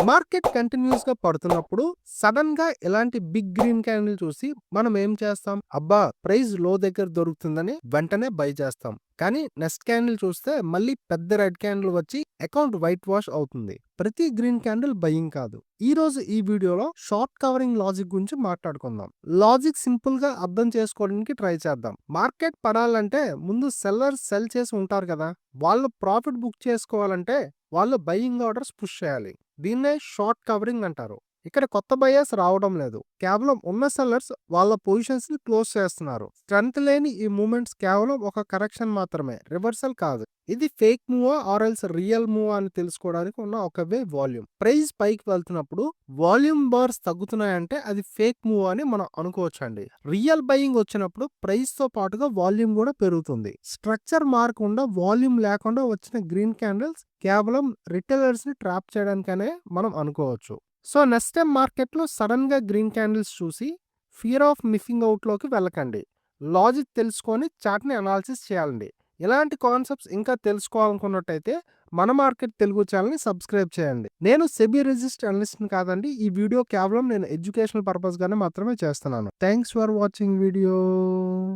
Market continuous గా పడుతున్నప్పుడు sudden గా ఎలాంటి బిగ్ గ్రీన్ క్యాండిల్ చూసి మనం ఏం చేస్తాం? అబ్బా ప్రైస్ లో దగ్గర దొరుకుతుందని వెంటనే బై చేస్తాం. కానీ నెక్స్ట్ క్యాండిల్ చూస్తే మళ్ళీ పెద్ద రెడ్ క్యాండిల్ వచ్చి అకౌంట్ వైట్ వాష్ అవుతుంది. ప్రతి గ్రీన్ క్యాండిల్ బయింగ్ కాదు. ఈ రోజు ఈ వీడియోలో షార్ట్ కవరింగ్ లాజిక్ గురించి మాట్లాడుకుందాం. లాజిక్ సింపుల్ గా అర్థం చేసుకోవడానికి ట్రై చేద్దాం. మార్కెట్ పడాలంటే ముందు సెల్లర్స్ సెల్ చేసి ఉంటారు కదా, వాళ్ళు ప్రాఫిట్ బుక్ చేసుకోవాలంటే వాళ్ళు బయింగ్ ఆర్డర్స్ పుష్ చేయాలి. దీన్నే షార్ట్ కవరింగ్ అంటారు. ఇక్కడ కొత్త బయర్స్ రావడం లేదు, కేవలం ఉన్న సెల్లర్స్ వాళ్ళ పొజిషన్స్ ని క్లోజ్ చేస్తున్నారు. స్ట్రెంత్ లేని ఈ మూమెంట్స్ కేవలం ఒక కరెక్షన్ మాత్రమే, రివర్సల్ కాదు. ఇది fake Muvva or else real Muvva అని తెలుసుకోవడానికి ఉన్న ఒక వే వాల్యూమ్. ప్రైస్ పైకి వెళ్తున్నప్పుడు వాల్యూమ్ బార్స్ తగ్గుతున్నాయంటే అది ఫేక్ మూవ్ అని మనం అనుకోవచ్చండి. రియల్ బయింగ్ వచ్చినప్పుడు ప్రైస్ తో పాటుగా వాల్యూమ్ కూడా పెరుగుతుంది. స్ట్రక్చర్ మారకుండా వాల్యూమ్ లేకుండా వచ్చిన గ్రీన్ క్యాండిల్స్ కేవలం రిటైలర్స్ ని ట్రాప్ చేయడానికనే మనం అనుకోవచ్చు. సో నెక్స్ట్ టైం మార్కెట్లో సడన్ గా గ్రీన్ క్యాండిల్స్ చూసి ఫియర్ ఆఫ్ మిస్సింగ్ అవుట్ లోకి వెళ్ళకండి. లాజిక్ తెలుసుకొని చార్ట్ ని అనాలిసిస్ చేయాలండి. ఇలాంటి కాన్సెప్ట్స్ ఇంకా తెలుసుకోవాలనుకున్నట్టయితే మన మార్కెట్ తెలుగు ఛానల్ ని సబ్స్క్రైబ్ చేయండి. నేను సెబీ రిజిస్టర్ అనలిస్ట్ కాదండి. ఈ వీడియో కేవలం నేను ఎడ్యుకేషనల్ పర్పస్ గానే మాత్రమే చేస్తున్నాను. Thanks for watching video.